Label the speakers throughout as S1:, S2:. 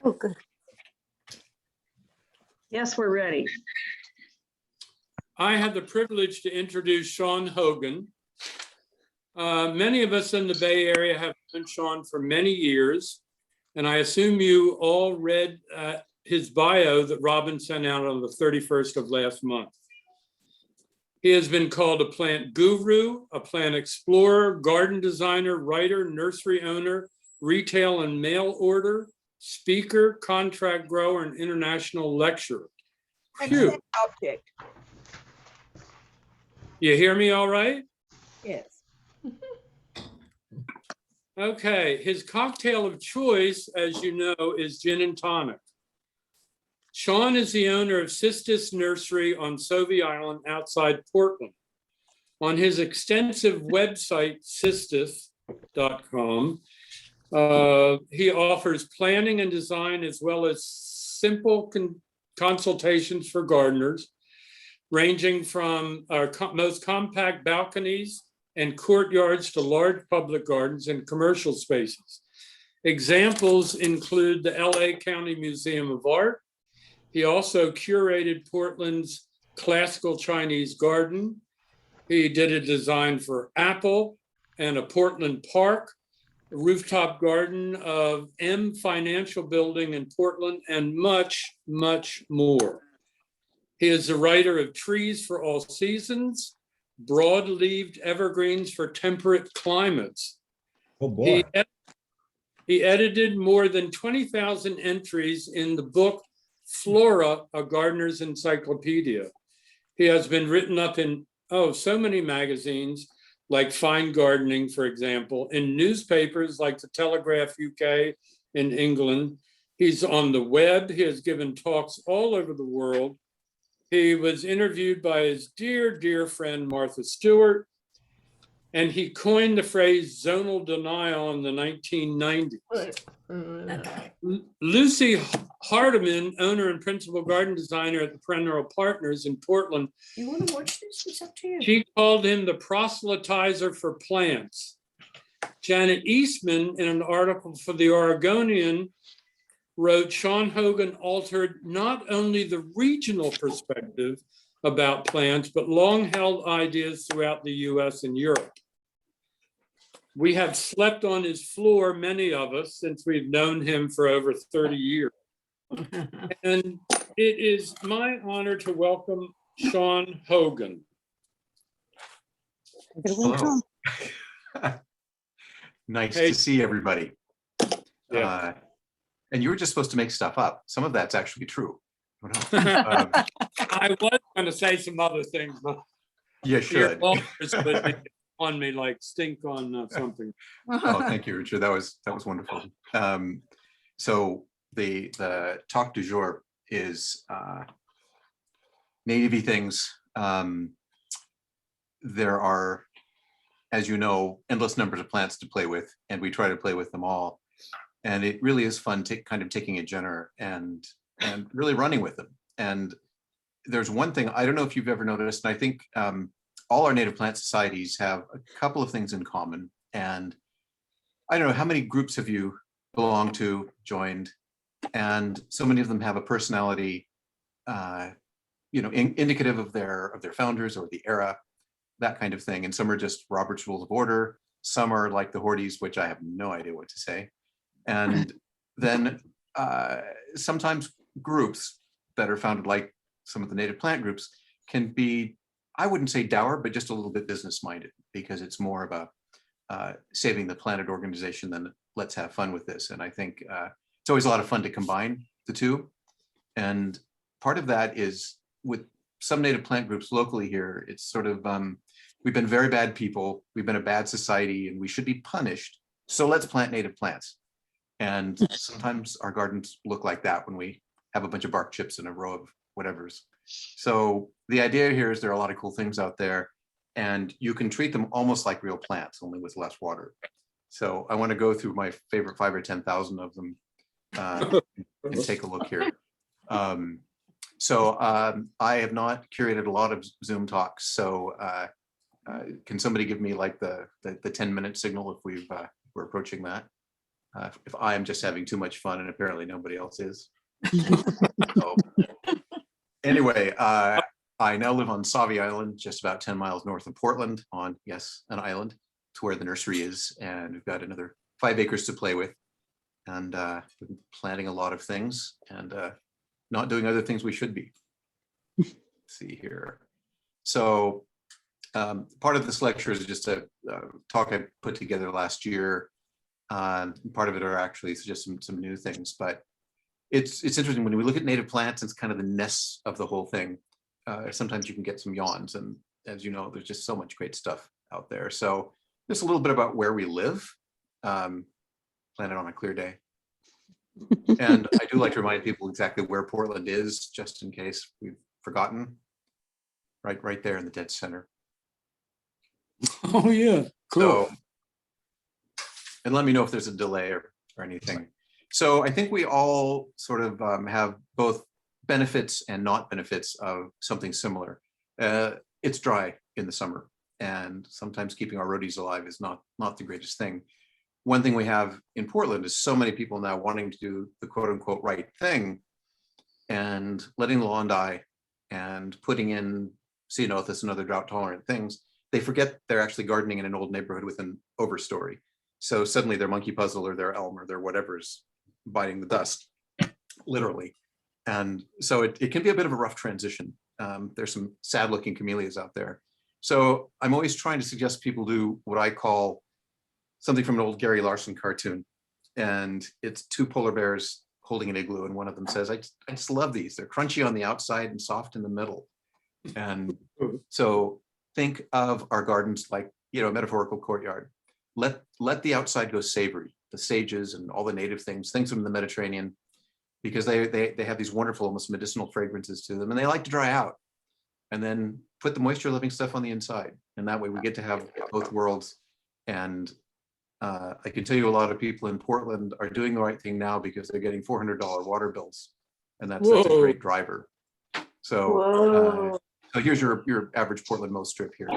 S1: Oh, good.
S2: Yes, we're ready.
S3: I have the privilege to introduce Sean Hogan. Many of us in the Bay Area have known Sean for many years, and I assume you all read his bio that Robin sent out on the 31st of last month. He has been called a plant guru, a plant explorer, garden designer, writer, nursery owner, retail and mail order, speaker, contract grower, and international lecturer. Phew.
S4: Object.
S3: You hear me all right?
S4: Yes.
S3: Okay, his cocktail of choice, as you know, is gin and tonic. Sean is the owner of Sistis Nursery on Sauvie Island outside Portland. On his extensive website, sistis.com, he offers planning and design as well as simple consultations for gardeners, ranging from our most compact balconies and courtyards to large public gardens and commercial spaces. Examples include the LA County Museum of Art. He also curated Portland's classical Chinese garden. He did a design for Apple and a Portland park, a rooftop garden of M Financial Building in Portland, and much, much more. He is the writer of Trees for All Seasons, Broad-Leaved Evergreens for Temperate Climates.
S5: Oh boy.
S3: He edited more than 20,000 entries in the book Flora, A Gardener's Encyclopedia. He has been written up in, so many magazines, like Fine Gardening, for example, in newspapers like the Telegraph UK in England. He's on the web. He has given talks all over the world. He was interviewed by his dear, dear friend, Martha Stewart, and he coined the phrase zonal denial in the 1990s. Lucy Hardiman, owner and principal garden designer at the Perennial Partners in Portland,
S1: You want to watch this? It's up to you.
S3: she called him the proselytizer for plants. Janet Eastman, in an article for the Oregonian, wrote, Sean Hogan altered not only the regional perspective about plants, but long-held ideas throughout the US and Europe. We have slept on his floor, many of us, since we've known him for over 30 years. And it is my honor to welcome Sean Hogan.
S6: Hello. Nice
S3: Hey.
S6: to see everybody.
S3: Yeah.
S6: And you were just supposed to make stuff up. Some of that's actually true. I don't know.
S3: I was going to say some other things, but
S6: You
S3: your
S6: should.
S3: lawyers would on me like stink on something.
S6: Oh, thank you, Richard. That was wonderful. So the talk du jour is nativey things. There are, as you know, endless numbers of plants to play with, and we try to play with them all. And it really is fun kind of taking a genre and really running with them. And there's one thing, I don't know if you've ever noticed, and I think all our native plant societies have a couple of things in common. And I don't know, how many groups have you belonged to, joined? And so many of them have a personality, indicative of their founders or the era, that kind of thing. And some are just Robert's Rules of Order. Some are like the Horties, which I have no idea what to say. And then sometimes groups that are founded like some of the native plant groups can be, I wouldn't say dour, but just a little bit business minded, because it's more of a saving the planet organization than let's have fun with this. And I think it's always a lot of fun to combine the two. And part of that is with some native plant groups locally here, it's sort of, we've been very bad people, we've been a bad society, and we should be punished. So let's plant native plants. And sometimes our gardens look like that when we have a bunch of bark chips in a row of whatevers. So the idea here is there are a lot of cool things out there, and you can treat them almost like real plants, only with less water. So I want to go through my favorite 5 or 10,000 of them and take a look here. I have not curated a lot of Zoom talks. So can somebody give me like the 10-minute signal if we're approaching that? if I am just having too much fun, and apparently nobody else is. So, anyway, I now live on Sauvie Island, just about 10 miles north of Portland, on, yes, an island, to where the nursery is. And we've got another 5 acres to play with. And we've been planting a lot of things and not doing other things we should be. Let's see here. So part of this lecture is just a talk I put together last year. Part of it are actually just some new things, but it's interesting when we look at native plants. It's kind of the nests of the whole thing. Sometimes you can get some yawns, and as you know, there's just so much great stuff out there. So just a little bit about where we live. Planet on a clear day. And I do like to remind people exactly where Portland is, just in case we've forgotten. Right there in the dead center.
S3: Oh, yeah, cool.
S6: So, and let me know if there's a delay or anything. So I think we all sort of have both benefits and not benefits of something similar. It's dry in the summer, and sometimes keeping our roadies alive is not the greatest thing. One thing we have in Portland is so many people now wanting to do the quote unquote right thing and letting the lawn die and putting in ceanothus and other drought tolerant things. They forget they're actually gardening in an old neighborhood with an overstory. So suddenly their monkey puzzle or their elm or their whatever's biting the dust, literally. And so it can be a bit of a rough transition. There's some sad looking camellias out there. So I'm always trying to suggest people do what I call something from an old Gary Larson cartoon. And it's 2 polar bears holding an igloo. And one of them says, I just love these. They're crunchy on the outside and soft in the middle. And so think of our gardens like, a metaphorical courtyard. Let the outside go savory, the sages and all the native things from the Mediterranean, because they have these wonderful, almost medicinal fragrances to them, and they like to dry out. And then put the moisture loving stuff on the inside. And that way we get to have both worlds. And I can tell you a lot of people in Portland are doing the right thing now because they're getting $400 water bills. And that's a great driver. So so here's your average Portland Mo strip here.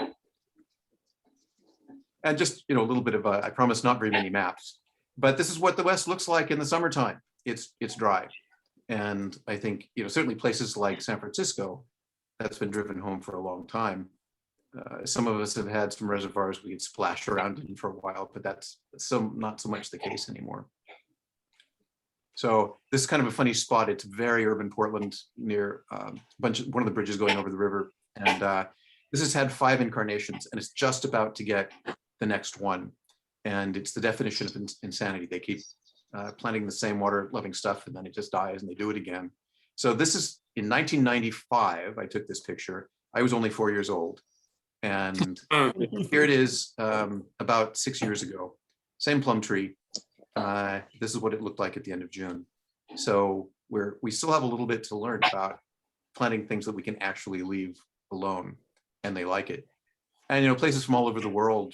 S6: And just, a little bit of I promise not very many maps, but this is what the West looks like in the summertime. It's dry. And I think, certainly places like San Francisco, that's been driven home for a long time. Some of us have had some reservoirs we could splash around in for a while, but that's not so much the case anymore. So this is kind of a funny spot. It's very urban Portland near one of the bridges going over the river. And this has had 5 incarnations, and it's just about to get the next one. And it's the definition of insanity. They keep planting the same water loving stuff, and then it just dies and they do it again. So this is in 1995, I took this picture. I was only 4 years old. And here it is about 6 years ago, same plum tree. This is what it looked like at the end of June. So we still have a little bit to learn about planting things that we can actually leave alone, and they like it. And places from all over the world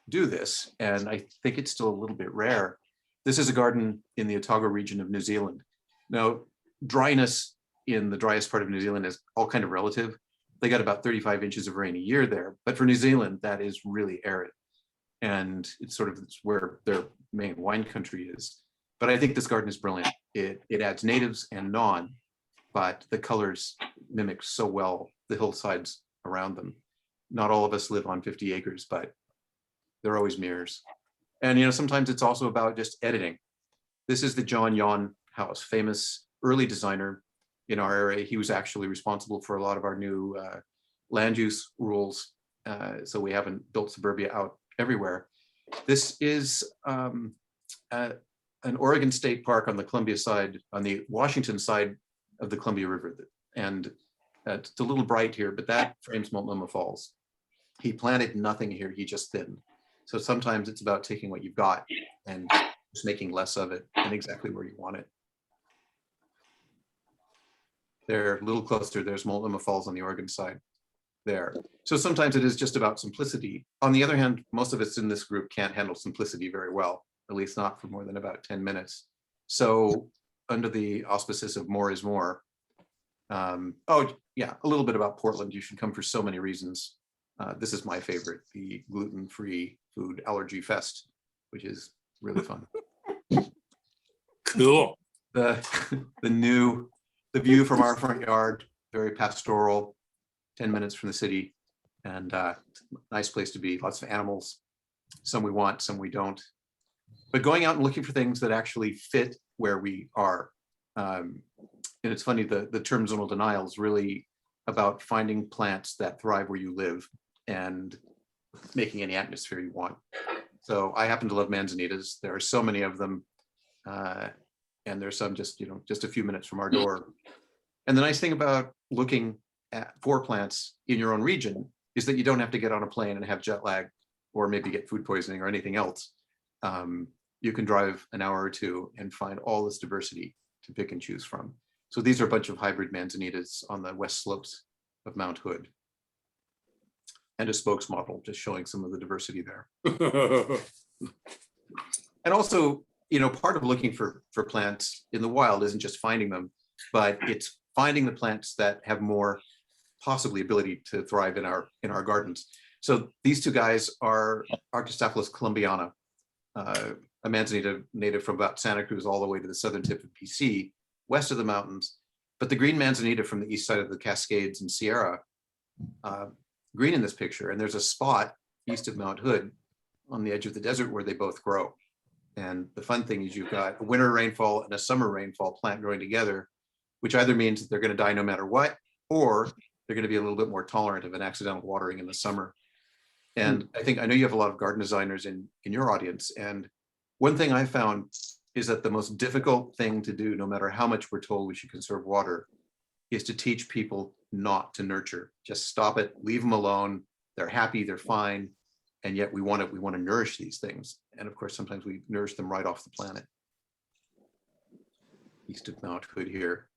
S6: do this, and I think it's still a little bit rare. This is a garden in the Otago region of New Zealand. Now, dryness in the driest part of New Zealand is all kind of relative. They got about 35 inches of rain a year there, but for New Zealand, that is really arid. And it's where their main wine country is. But I think this garden is brilliant. It adds natives and non, but the colors mimic so well the hillsides around them. Not all of us live on 50 acres, but they're always mirrors. And sometimes it's also about just editing. This is the John Yon house, famous early designer in our area. He was actually responsible for a lot of our new land use rules. So we haven't built suburbia out everywhere. This is an Oregon State Park on the Columbia side, on the Washington side of the Columbia River. And it's a little bright here, but that frames Multnomah Falls. He planted nothing here, he just thinned. So sometimes it's about taking what you've got and just making less of it and exactly where you want it. They're a little closer. There's Multnomah Falls on the Oregon side there. So sometimes it is just about simplicity. On the other hand, most of us in this group can't handle simplicity very well, at least not for more than about 10 minutes. So under the auspices of more is more. Oh yeah, a little bit about Portland. You should come for so many reasons. This is my favorite, the gluten-free food allergy fest, which is really fun.
S3: Cool.
S6: the the view from our front yard, very pastoral, 10 minutes from the city, and nice place to be. Lots of animals, some we want, some we don't. But going out and looking for things that actually fit where we are. And it's funny, the term zonal denial is really about finding plants that thrive where you live and making any atmosphere you want. So I happen to love manzanitas. There are so many of them. And there's some just a few minutes from our door. And the nice thing about looking for plants in your own region is that you don't have to get on a plane and have jet lag or maybe get food poisoning or anything else. You can drive an hour or two and find all this diversity to pick and choose from. So these are a bunch of hybrid manzanitas on the west slopes of Mount Hood. And a spokesmodel just showing some of the diversity there. And also, part of looking for plants in the wild isn't just finding them, but it's finding the plants that have more possibly ability to thrive in our gardens. So these two guys are Hortisexuals columbiana, a manzanita native from about Santa Cruz all the way to the southern tip of BC, west of the mountains. But the green manzanita from the east side of the Cascades and Sierra, green in this picture, and there's a spot east of Mount Hood on the edge of the desert where they both grow. And the fun thing is you've got a winter rainfall and a summer rainfall plant growing together, which either means that they're going to die no matter what, or they're going to be a little bit more tolerant of an accidental watering in the summer. And I know you have a lot of garden designers in your audience. And one thing I found is that the most difficult thing to do, no matter how much we're told we should conserve water, is to teach people not to nurture. Just stop it, leave them alone. They're happy, they're fine. And yet we want to nourish these things. And of course, sometimes we nourish them right off the planet. East of Mount Hood here.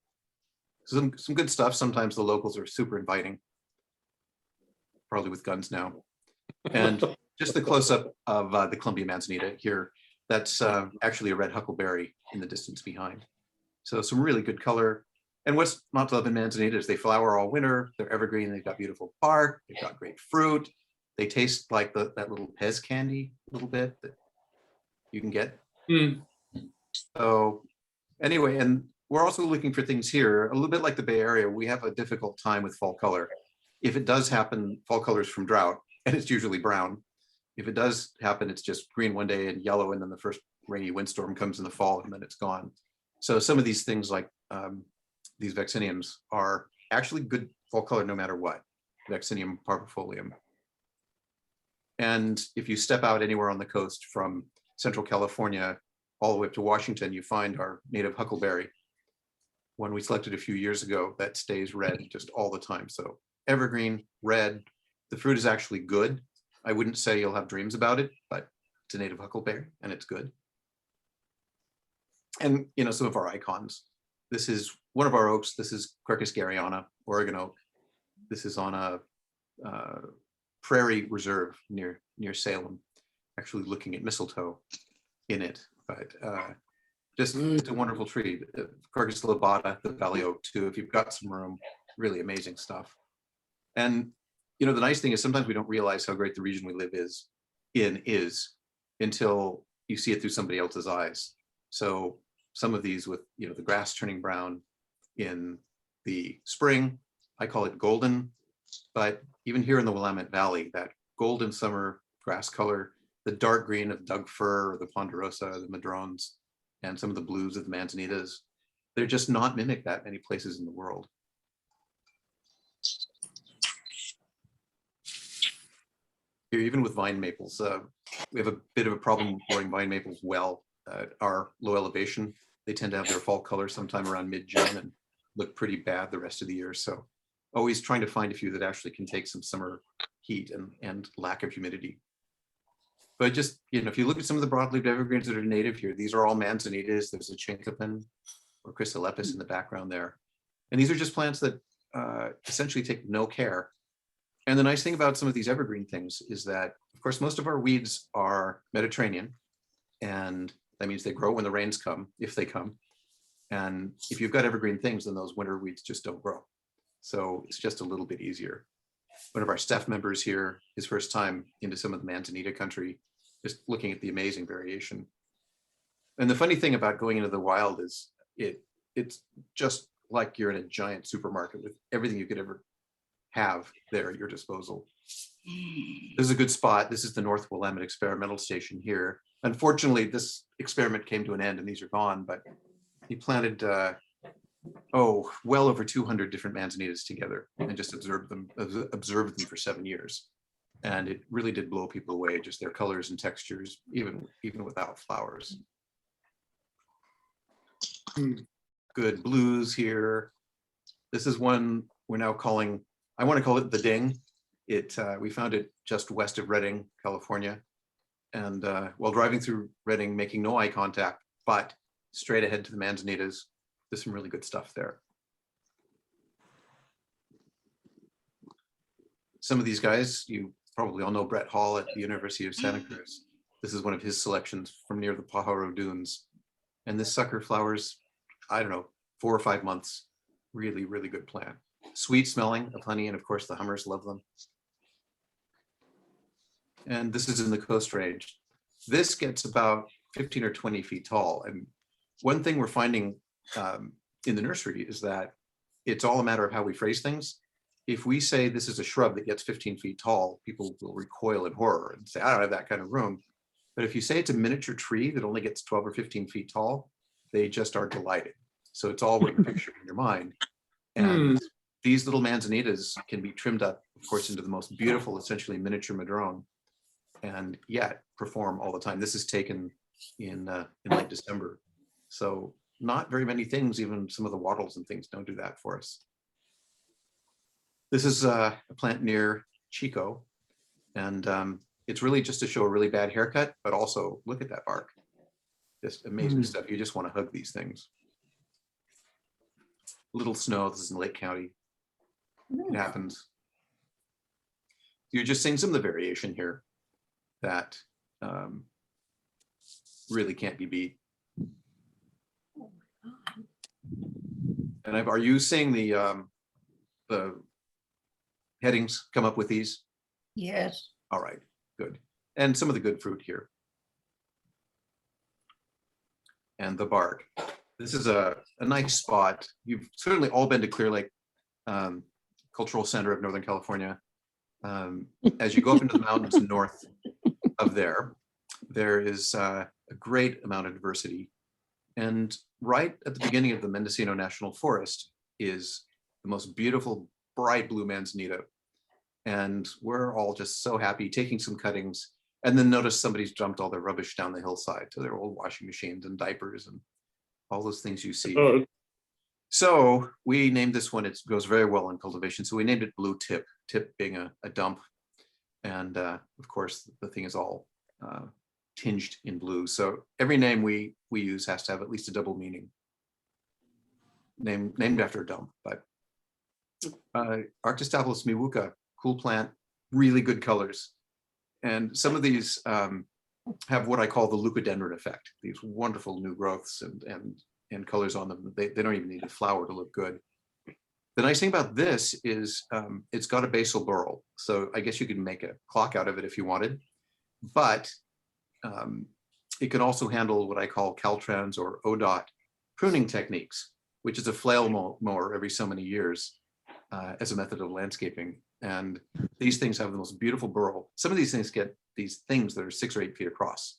S6: Some good stuff. Sometimes the locals are super inviting, probably with guns now. And just the close-up of the Columbia manzanita here. That's actually a red huckleberry in the distance behind. So some really good color. And what's not to love in manzanita is they flower all winter. They're evergreen. They've got beautiful bark. They've got great fruit. They taste like that little Pez candy a little bit that you can get. So anyway, and we're also looking for things here, a little bit like the Bay Area. We have a difficult time with fall color. If it does happen, fall color is from drought, and it's usually brown. If it does happen, it's just green one day and yellow, and then the first rainy windstorm comes in the fall, and then it's gone. So some of these things like these vacciniums are actually good fall color no matter what. Vaccinium parvifolium. And if you step out anywhere on the coast from Central California all the way up to Washington, you find our native huckleberry, one we selected a few years ago that stays red just all the time. So evergreen, red. The fruit is actually good. I wouldn't say you'll have dreams about it, but it's a native huckleberry and it's good. And some of our icons. This is one of our oaks. This is Quercus garryana, Oregon oak. This is on a prairie reserve near Salem, actually looking at mistletoe in it. But just it's a wonderful tree. Quercus lobata, the valley oak too. If you've got some room, really amazing stuff. And the nice thing is sometimes we don't realize how great the region we live is until you see it through somebody else's eyes. So some of these with the grass turning brown in the spring, I call it golden. But even here in the Willamette Valley, that golden summer grass color, the dark green of Doug fir, or the ponderosa, the madrones, and some of the blues of the manzanitas, they're just not mimicked that many places in the world. Here, even with vine maples, we have a bit of a problem growing vine maples well at our low elevation. They tend to have their fall color sometime around mid-June and look pretty bad the rest of the year. So always trying to find a few that actually can take some summer heat and lack of humidity. But just, if you look at some of the broadleaf evergreens that are native here, these are all manzanitas. There's a chinkapin or chrysolepis in the background there. And these are just plants that essentially take no care. And the nice thing about some of these evergreen things is that, of course, most of our weeds are Mediterranean. And that means they grow when the rains come, if they come. And if you've got evergreen things, then those winter weeds just don't grow. So it's just a little bit easier. One of our staff members here, his first time into some of the manzanita country, just looking at the amazing variation. And the funny thing about going into the wild is it's just like you're in a giant supermarket with everything you could ever have there at your disposal. This is a good spot. This is the North Willamette Experimental Station here. Unfortunately, this experiment came to an end and these are gone, but he planted, well over 200 different manzanitas together and just observed them for 7 years. And it really did blow people away, just their colors and textures, even without flowers. Good blues here. This is one we're now calling, I want to call it the Ding. We found it just west of Redding, California. And while driving through Redding, making no eye contact, but straight ahead to the manzanitas, there's some really good stuff there. Some of these guys, you probably all know Brett Hall at the University of Santa Cruz. This is one of his selections from near the Pajaro Dunes. And this sucker flowers, I don't know, 4 or 5 months. Really, really good plant. Sweet smelling of honey, and of course the hummers love them. And this is in the Coast Range. This gets about 15 or 20 feet tall. And one thing we're finding in the nursery is that it's all a matter of how we phrase things. If we say this is a shrub that gets 15 feet tall, people will recoil in horror and say, I don't have that kind of room. But if you say it's a miniature tree that only gets 12 or 15 feet tall, they just are delighted. So it's all what you picture in your mind. And these little manzanitas can be trimmed up, of course, into the most beautiful, essentially miniature madrone, and yet perform all the time. This is taken in late December. So not very many things, even some of the wattles and things don't do that for us. This is a plant near Chico, and it's really just to show a really bad haircut, but also look at that bark. Just amazing stuff. You just want to hug these things. Little snow, this is in Lake County. It happens. You're just seeing some of the variation here that really can't be beat. And are you seeing the headings come up with these?
S1: Yes.
S6: All right, good. And some of the good fruit here. And the bark. This is a nice spot. You've certainly all been to Clear Lake Cultural Center of Northern California. As you go up into the mountains north of there is a great amount of diversity. And right at the beginning of the Mendocino National Forest is the most beautiful bright blue manzanita. And we're all just so happy taking some cuttings, and then notice somebody's dumped all their rubbish down the hillside to their old washing machines and diapers and all those things you see. So we named this one, it goes very well in cultivation. So we named it Blue Tip, tip being a dump. And of course, the thing is all tinged in blue. So every name we use has to have at least a double meaning. Named after a dump, but Arctostaphylos miwuka, cool plant, really good colors. And some of these have what I call the leucodendron effect, these wonderful new growths and colors on them. They don't even need a flower to look good. The nice thing about this is it's got a basal burl. So I guess you could make a clock out of it if you wanted, but it can also handle what I call Caltrans or ODOT pruning techniques, which is a flail mower every so many years as a method of landscaping. And these things have the most beautiful burl. Some of these things get these things that are 6 or 8 feet across.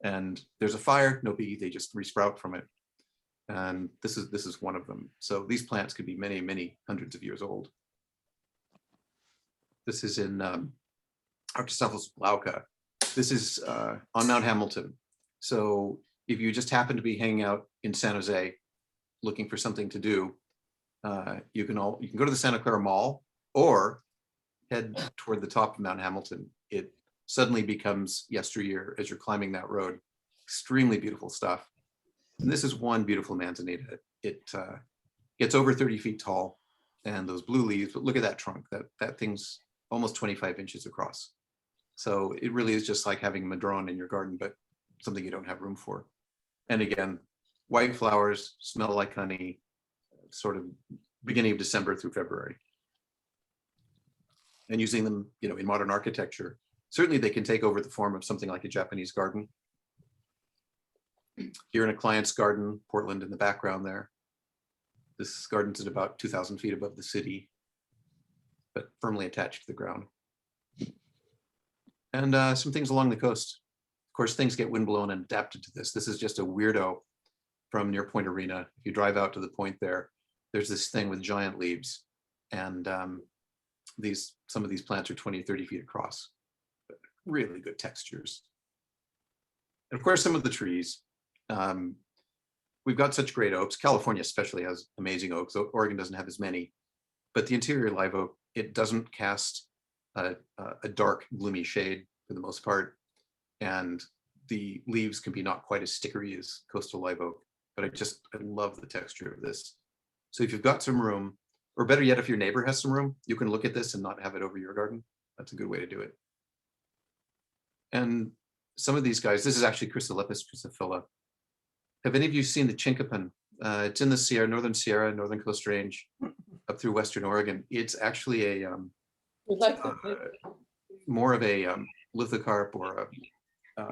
S6: And there's a fire, no bee, they just resprout from it. And this is one of them. So these plants could be many, many hundreds of years old. This is in Arctostaphylos glauca. This is on Mount Hamilton. So if you just happen to be hanging out in San Jose looking for something to do, you can go to the Santa Clara Mall or head toward the top of Mount Hamilton. It suddenly becomes yesteryear as you're climbing that road. Extremely beautiful stuff. And this is one beautiful manzanita. It gets over 30 feet tall, and those blue leaves, but look at that trunk. That thing's almost 25 inches across. So it really is just like having a madrone in your garden, but something you don't have room for. And again, white flowers, smell like honey, sort of beginning of December through February. And using them, in modern architecture, certainly they can take over the form of something like a Japanese garden. Here in a client's garden, Portland in the background there. This garden's at about 2,000 feet above the city, but firmly attached to the ground. And some things along the coast. Of course, things get windblown and adapted to this. This is just a weirdo from near Point Arena. If you drive out to the point there, there's this thing with giant leaves. And some of these plants are 20, 30 feet across. But really good textures. And of course, some of the trees. We've got such great oaks. California especially has amazing oaks. Oregon doesn't have as many. But the interior live oak, it doesn't cast a dark, gloomy shade for the most part. And the leaves can be not quite as stickery as coastal live oak. But I love the texture of this. So if you've got some room, or better yet, if your neighbor has some room, you can look at this and not have it over your garden. That's a good way to do it. And some of these guys, this is actually Chrysolepis chrysophylla. Have any of you seen the chinkapin? It's in the Sierra, Northern Coast Range, up through Western Oregon. It's actually a more of a lithocarp or a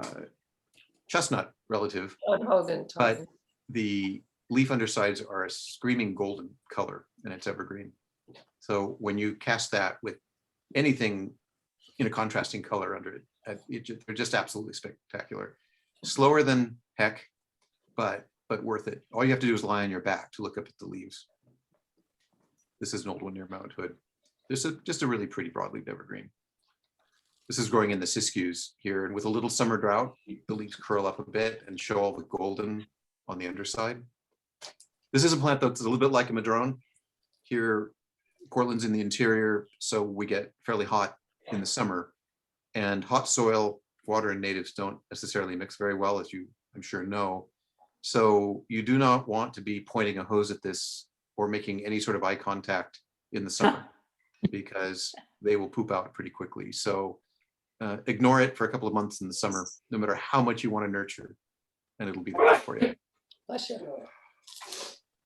S6: chestnut relative,
S2: Hogan.
S6: but the leaf undersides are a screaming golden color and it's evergreen. So when you cast that with anything in a contrasting color under it, they're just absolutely spectacular. Slower than heck, but worth it. All you have to do is lie on your back to look up at the leaves. This is an old one near Mount Hood. This is just a really pretty broadleaf evergreen. This is growing in the Siskiyous here, and with a little summer drought, the leaves curl up a bit and show all the golden on the underside. This is a plant that's a little bit like a madrone. Here, Portland's in the interior, so we get fairly hot in the summer, and hot soil, water, and natives don't necessarily mix very well, as you, I'm sure, know. So you do not want to be pointing a hose at this or making any sort of eye contact in the summer because they will poop out pretty quickly. So ignore it for a couple of months in the summer, no matter how much you want to nurture, and it'll be there for you.
S2: Bless you.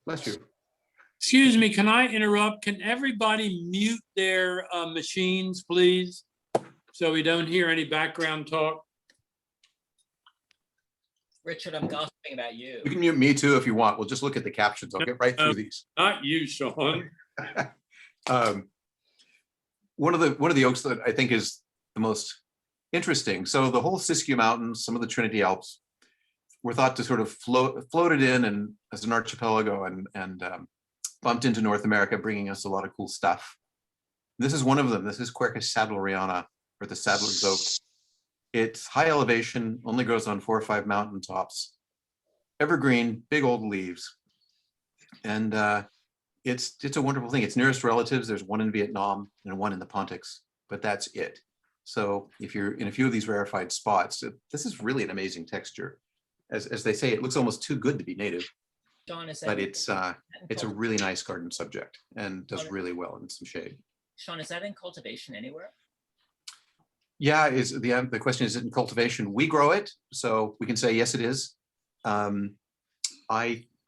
S6: Bless you.
S3: Excuse me, can I interrupt? Can everybody mute their machines, please? So we don't hear any background talk.
S4: Richard, I'm gossiping about you.
S6: You can mute me too if you want. We'll just look at the captions. I'll get right through these.
S3: Not you, Sean.
S6: One of the oaks that I think is the most interesting. So the whole Siskiyou Mountains, some of the Trinity Alps, were thought to sort of floated in and as an archipelago and bumped into North America, bringing us a lot of cool stuff. This is one of them. This is Quercus sadleriana, or the saddler's oak. It's high elevation, only grows on 4 or 5 mountain tops. Evergreen, big old leaves. And it's a wonderful thing. Its nearest relatives, there's one in Vietnam and one in the Pontics, but that's it. So if you're in a few of these rarefied spots, this is really an amazing texture. As they say, it looks almost too good to be native,
S4: Sean, is
S6: but
S4: that
S6: it's a really nice garden subject and does really well in some shade.
S4: Sean, is that in cultivation anywhere?
S6: Yeah, the question is it in cultivation? We grow it, so we can say yes, it is. I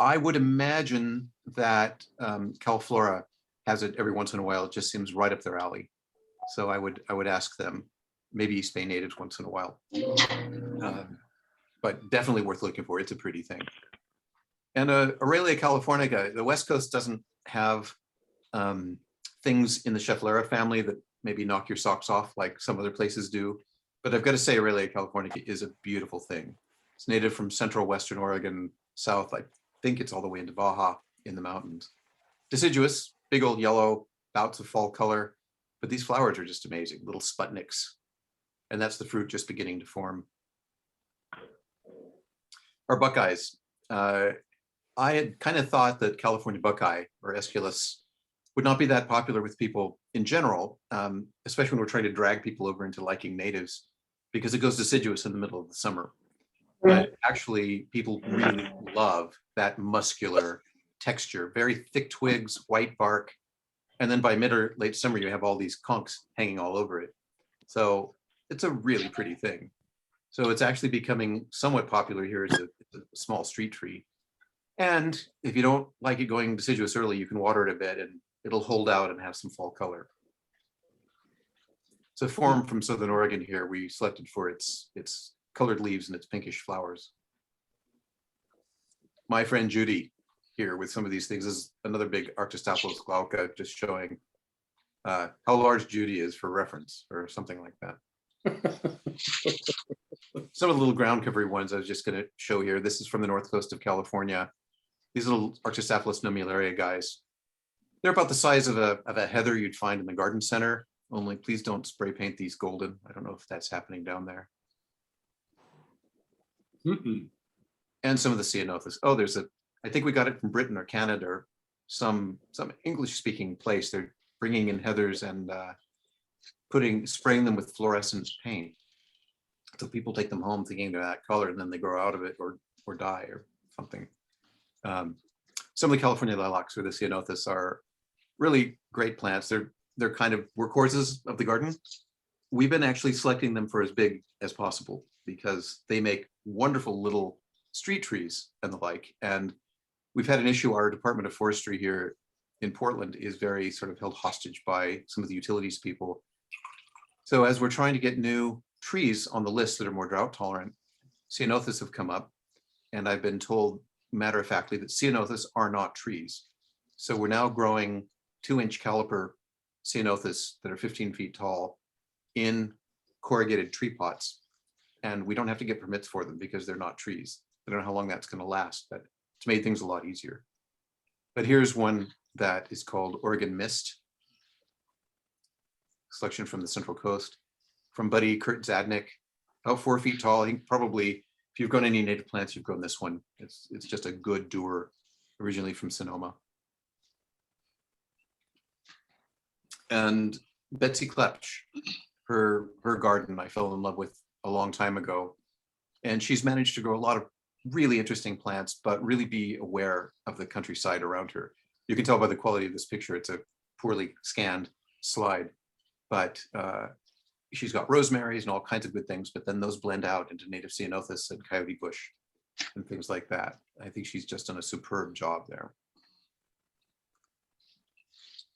S6: would imagine that Calflora has it every once in a while. It just seems right up their alley. So I would ask them, maybe East Bay natives once in a while, but definitely worth looking for. It's a pretty thing. And Aurelia californica, the West Coast doesn't have things in the Schefflera family that maybe knock your socks off like some other places do. But I've got to say, Aurelia californica is a beautiful thing. It's native from central Western Oregon, south. I think it's all the way into Baja in the mountains. Deciduous, big old yellow, bouts of fall color. But these flowers are just amazing, little Sputniks. And that's the fruit just beginning to form. Our buckeyes. I had kind of thought that California buckeye, or Aesculus, would not be that popular with people in general, especially when we're trying to drag people over into liking natives, because it goes deciduous in the middle of the summer. But actually, people really love that muscular texture, very thick twigs, white bark, and then by mid or late summer, you have all these conchs hanging all over it. So it's a really pretty thing. So it's actually becoming somewhat popular here as a small street tree. And if you don't like it going deciduous early, you can water it a bit and it'll hold out and have some fall color. It's a form from Southern Oregon here we selected for its colored leaves and its pinkish flowers. my friend Judy here with some of these things. This is another big Hortisexuals glauca, just showing how large Judy is for reference or something like that. Some of the little ground covery ones I was just going to show here. This is from the north coast of California. These little Hortisexuals numularia guys. They're about the size of a heather you'd find in the garden center. Only please don't spray paint these golden. I don't know if that's happening down there.
S3: Mm-mm.
S6: And some of the ceanothus. Oh, there's I think we got it from Britain or Canada or some English speaking place. They're bringing in heathers and spraying them with fluorescent paint. So people take them home thinking they're that color and then they grow out of it or die or something. Some of the California lilacs or the ceanothus are really great plants. They're kind of workhorses of the garden. We've been actually selecting them for as big as possible because they make wonderful little street trees and the like. And we've had an issue. Our Department of Forestry here in Portland is very sort of held hostage by some of the utilities people. So as we're trying to get new trees on the list that are more drought tolerant, ceanothus have come up. And I've been told matter-of-factly that ceanothus are not trees. So we're now growing 2-inch caliper ceanothus that are 15 feet tall in corrugated tree pots. And we don't have to get permits for them because they're not trees. I don't know how long that's going to last, but it's made things a lot easier. But here's one that is called Oregon Mist. Selection from the Central Coast, from buddy Kurt Zadnik, about 4 feet tall. I think probably if you've grown any native plants, you've grown this one. It's just a good doer, originally from Sonoma. And Betsy Klepch, her garden I fell in love with a long time ago. And she's managed to grow a lot of really interesting plants, but really be aware of the countryside around her. You can tell by the quality of this picture, it's a poorly scanned slide, but she's got rosemaries and all kinds of good things, but then those blend out into native ceanothus and coyote bush and things like that. I think she's just done a superb job there.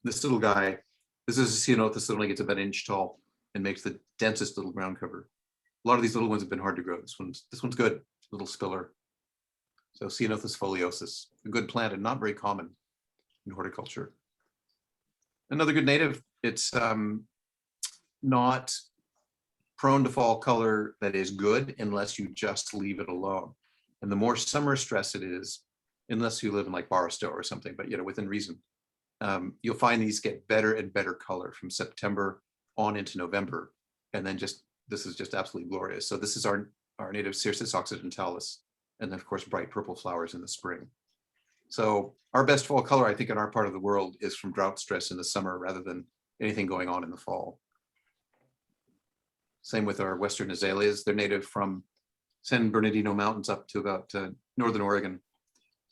S6: This little guy, this is a ceanothus that only gets about an inch tall and makes the densest little ground cover. A lot of these little ones have been hard to grow. This one's good, little spiller. So ceanothus foliosus, a good plant and not very common in horticulture. Another good native, it's not prone to fall color that is good unless you just leave it alone. And the more summer stress it is, unless you live in like Barstow or something, but within reason, you'll find these get better and better color from September on into November. And then this is just absolutely glorious. So this is our native Cirsus occidentalis. And then of course, bright purple flowers in the spring. So our best fall color, I think in our part of the world is from drought stress in the summer rather than anything going on in the fall. Same with our Western azaleas. They're native from San Bernardino Mountains up to about Northern Oregon.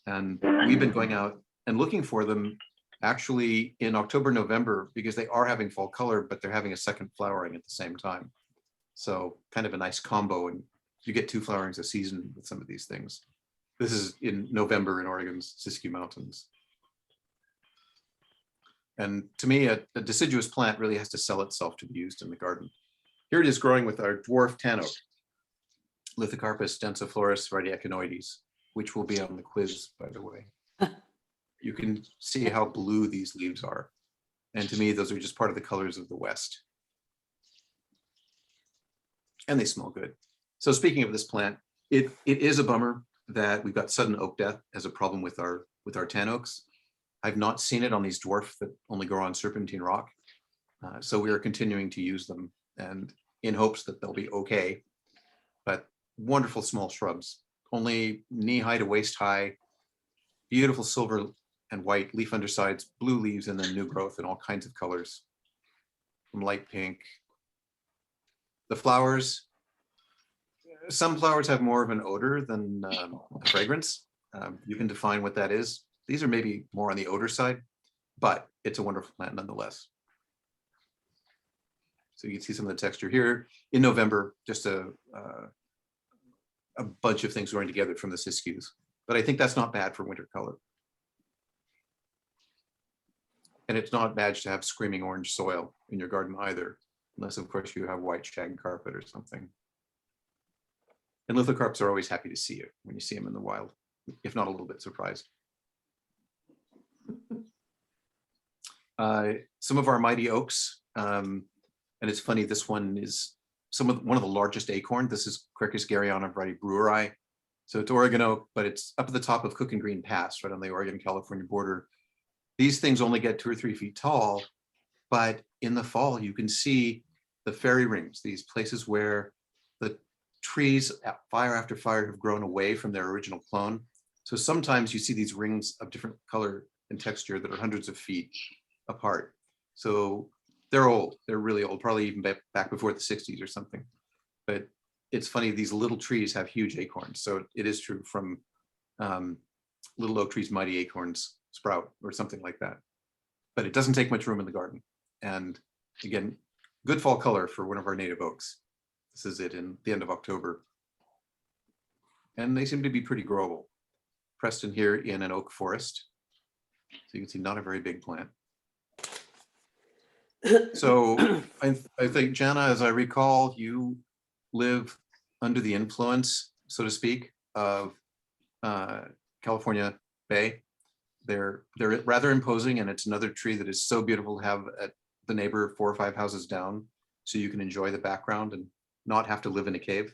S6: And we've been going out and looking for them actually in October, November, because they are having fall color, but they're having a second flowering at the same time. So kind of a nice combo, and you get 2 flowerings a season with some of these things. This is in November in Oregon's Siskiyou Mountains. And to me, a deciduous plant really has to sell itself to be used in the garden. Here it is growing with our dwarf tan oak, Lithocarpus densiflorus radiecanoides, which will be on the quiz, by the way. You can see how blue these leaves are. And to me, those are just part of the colors of the West. And they smell good. So speaking of this plant, it is a bummer that we've got sudden oak death as a problem with our tan oaks. I've not seen it on these dwarf that only grow on serpentine rock. So we are continuing to use them and in hopes that they'll be okay. But wonderful small shrubs, only knee high to waist high, beautiful silver and white leaf undersides, blue leaves, and then new growth in all kinds of colors, from light pink. The flowers, some flowers have more of an odor than a fragrance. You can define what that is. These are maybe more on the odor side, but it's a wonderful plant nonetheless. So you can see some of the texture here in November, just a bunch of things growing together from the Siskiyous. But I think that's not bad for winter color. And it's not bad to have screaming orange soil in your garden either, unless of course you have white shag carpet or something. And lithocarps are always happy to see you when you see them in the wild. if not a little bit surprised. Some of our mighty oaks, and it's funny, this one is one of the largest acorn. This is Quercus garryana variety breweri. So it's Oregon oak, but it's up at the top of Cook and Green Pass, right on the Oregon-California border. These things only get 2 or 3 feet tall, but in the fall you can see the fairy rings, these places where the trees, fire after fire, have grown away from their original clone. So sometimes you see these rings of different color and texture that are hundreds of feet apart. So they're old, they're really old, probably even back before the 60s or something. But it's funny, these little trees have huge acorns. So it is true, from little oak trees, mighty acorns sprout, or something like that. But it doesn't take much room in the garden. And again, good fall color for one of our native oaks. This is it in the end of October. And they seem to be pretty growable. Preston here in an oak forest. So you can see not a very big plant. So I think, Jana, as I recall, you live under the influence, so to speak, of California Bay. They're rather imposing, and it's another tree that is so beautiful to have at the neighbor 4 or 5 houses down, so you can enjoy the background and not have to live in a cave.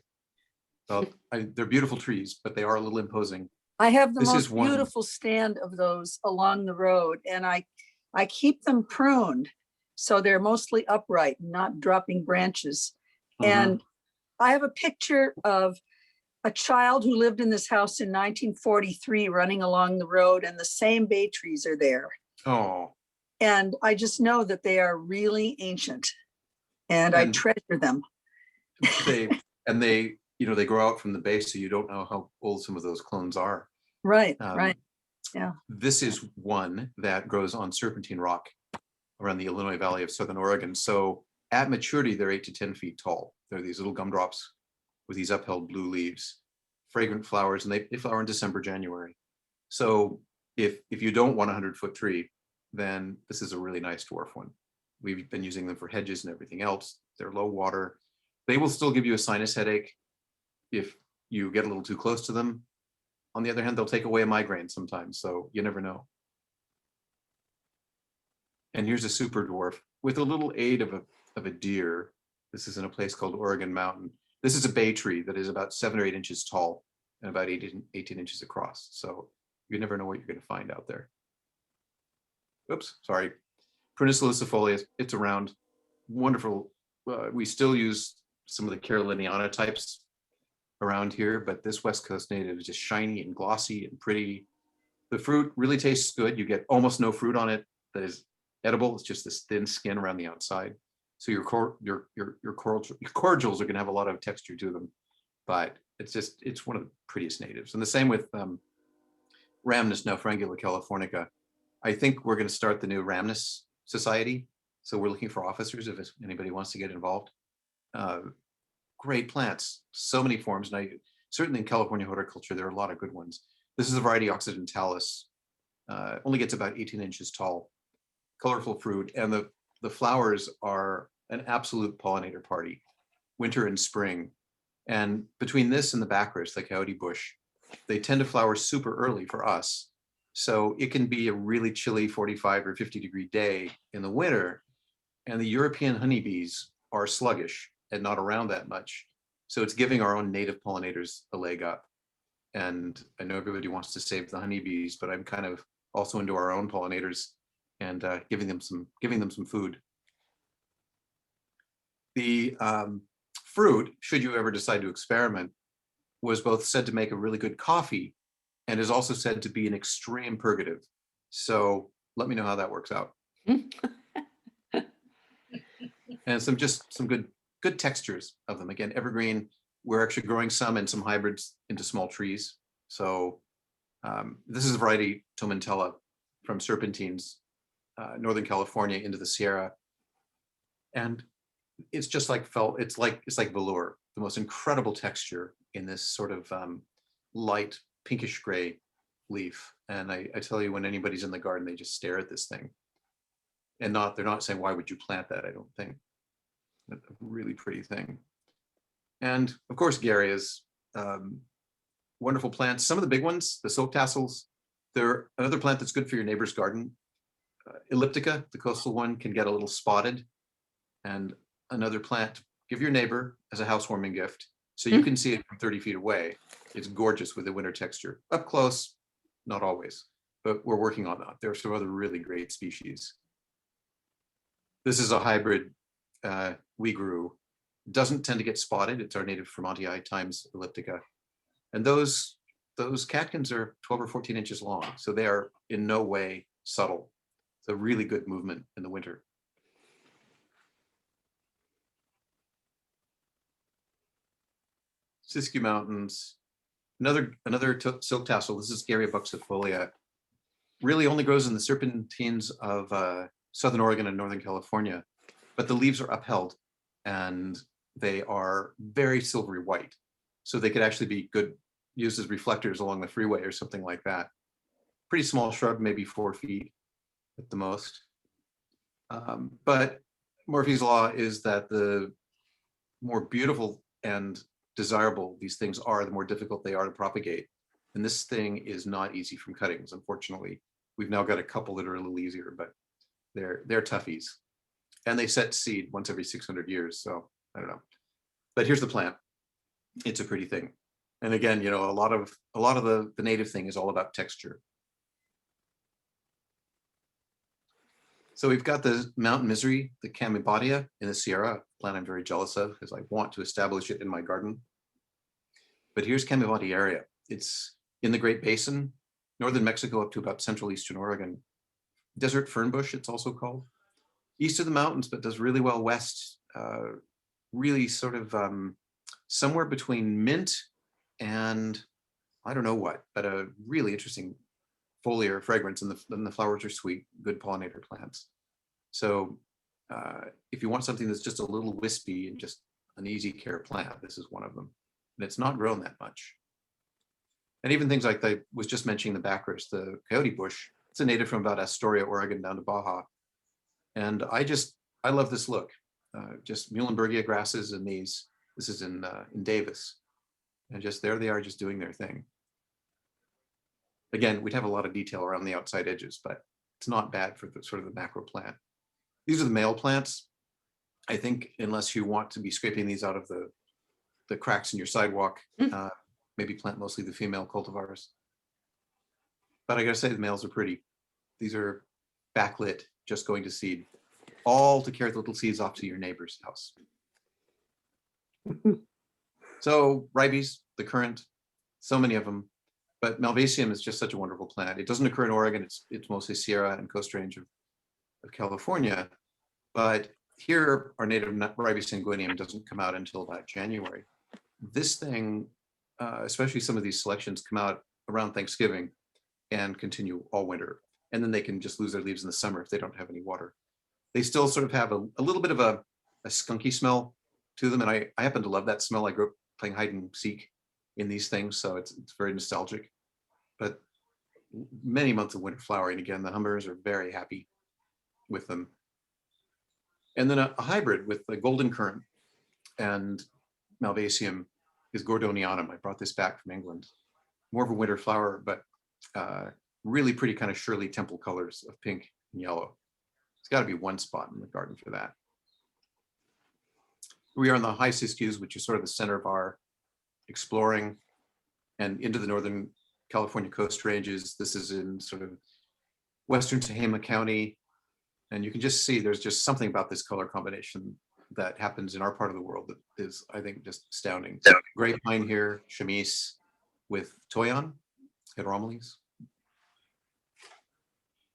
S6: Well, they're beautiful trees, but they are a little imposing.
S1: I have the
S6: This is
S1: most
S6: one-
S1: beautiful stand of those along the road, and I keep them pruned, so they're mostly upright, not dropping branches. And I have a picture of a child who lived in this house in 1943 running along the road, and the same bay trees are there.
S6: Oh,
S1: And I just know that they are really ancient, and I
S6: And-
S1: treasure them.
S6: they they grow out from the base, so you don't know how old some of those clones are.
S1: Right,
S6: Um,
S1: right. Yeah.
S6: This is one that grows on serpentine rock around the Illinois Valley of Southern Oregon. So at maturity, they're 8 to 10 feet tall. They're these little gumdrops with these upheld blue leaves, fragrant flowers, and they flower in December, January. So if you don't want a 100-foot tree, then this is a really nice dwarf one. We've been using them for hedges and everything else. They're low water. They will still give you a sinus headache if you get a little too close to them. On the other hand, they'll take away a migraine sometimes, so you never know. And here's a super dwarf with a little aid of a deer. This is in a place called Oregon Mountain. This is a bay tree that is about 7 or 8 inches tall and about 18 inches across. So you never know what you're going to find out there. Oops, sorry. Prunus lacifolius, it's around. Wonderful. We still use some of the Caroliniana types around here, but this West Coast native is just shiny and glossy and pretty. The fruit really tastes good. You get almost no fruit on it that is edible. It's just this thin skin around the outside. So your cordials are going to have a lot of texture to them, but it's one of the prettiest natives. And the same with Rhamnus nowfrangula californica. I think we're going to start the new Rhamnus Society. So we're looking for officers if anybody wants to get involved. Great plants, so many forms. And certainly in California horticulture, there are a lot of good ones. This is a variety occidentalis. Only gets about 18 inches tall, colorful fruit. And the flowers are an absolute pollinator party, winter and spring. And between this and the baccharis, the coyote bush, they tend to flower super early for us. So it can be a really chilly 45 or 50-degree day in the winter. And the European honeybees are sluggish and not around that much. So it's giving our own native pollinators a leg up. And I know everybody wants to save the honeybees, but I'm kind of also into our own pollinators and giving them some food. The fruit, should you ever decide to experiment, was both said to make a really good coffee and is also said to be an extreme purgative. So let me know how that works out. And some good textures of them. Again, evergreen. We're actually growing some and some hybrids into small trees. So this is a variety Tomentella from serpentines, Northern California into the Sierra. And it's just like felt, it's like velour, the most incredible texture in this sort of light pinkish gray leaf. And I tell you, when anybody's in the garden, they just stare at this thing. And they're not saying, why would you plant that? I don't think. A really pretty thing. And of course, Garryias, wonderful plants. Some of the big ones, the silk tassels, they're another plant that's good for your neighbor's garden. Elliptica, the coastal one, can get a little spotted. And another plant to give your neighbor as a housewarming gift. So you can see it from 30 feet away. It's gorgeous with the winter texture. Up close, not always, but we're working on that. There are some other really great species. This is a hybrid we grew. Doesn't tend to get spotted. It's our native Fremontii times elliptica. And those catkins are 12 or 14 inches long. So they are in no way subtle. It's a really good movement in the winter. Siskiyou Mountains, another silk tassel. This is Scaria buxifolia. Really only grows in the serpentines of Southern Oregon and Northern California, but the leaves are upheld and they are very silvery white. So they could actually be good, used as reflectors along the freeway or something like that. Pretty small shrub, maybe 4 feet at the most. But Murphy's Law is that the more beautiful and desirable these things are, the more difficult they are to propagate. And this thing is not easy from cuttings, unfortunately. We've now got a couple that are a little easier, but they're toughies. And they set seed once every 600 years, so I don't know. But here's the plant. It's a pretty thing. And again, you know, a lot of the native thing is all about texture. So we've got the mountain misery, the Camibodia in the Sierra, a plant I'm very jealous of because I want to establish it in my garden. But here's Camibodia area. It's in the Great Basin, northern Mexico up to about central eastern Oregon. Desert fern bush, it's also called. East of the mountains, but does really well west. Really sort of somewhere between mint and I don't know what, but a really interesting foliar fragrance, and the flowers are sweet, good pollinator plants. So if you want something that's just a little wispy and just an easy care plant, this is one of them. And it's not grown that much. And even things like I was just mentioning the bacchus, the coyote bush, it's a native from about Astoria, Oregon down to Baja. And I love this look. Just Muhlenbergia grasses and these, this is in Davis. And just there they are just doing their thing. Again, we'd have a lot of detail around the outside edges, but it's not bad for the sort of the macro plant. These are the male plants. I think unless you want to be scraping these out of the cracks in your sidewalk, maybe plant mostly the female cultivars. But I gotta say the males are pretty. These are backlit, just going to seed, all to carry the little seeds off to your neighbor's house. So ribes, the currant, so many of them. But Malvaceum is just such a wonderful plant. It doesn't occur in Oregon. It's mostly Sierra and Coast Range of California. But here, our native Ribes sanguineum doesn't come out until about January. This thing, especially some of these selections, come out around Thanksgiving and continue all winter. And then they can just lose their leaves in the summer if they don't have any water. They still sort of have a little bit of a skunky smell to them. And I happen to love that smell. I grew up playing hide and seek in these things, so it's very nostalgic. But many months of winter flowering, again, the hummers are very happy with them. And then a hybrid with the golden currant and Malvaceum is Gordonianum. I brought this back from England. More of a winter flower, but really pretty kind of Shirley Temple colors of pink and yellow. It's got to be one spot in the garden for that. We are in the high Siskiyous, which is sort of the center of our exploring, and into the northern California coast ranges. This is in sort of western Tehama County. And you can just see there's just something about this color combination that happens in our part of the world that is, I think, just astounding. Gray pine here, chamise with toyon, heteromeles.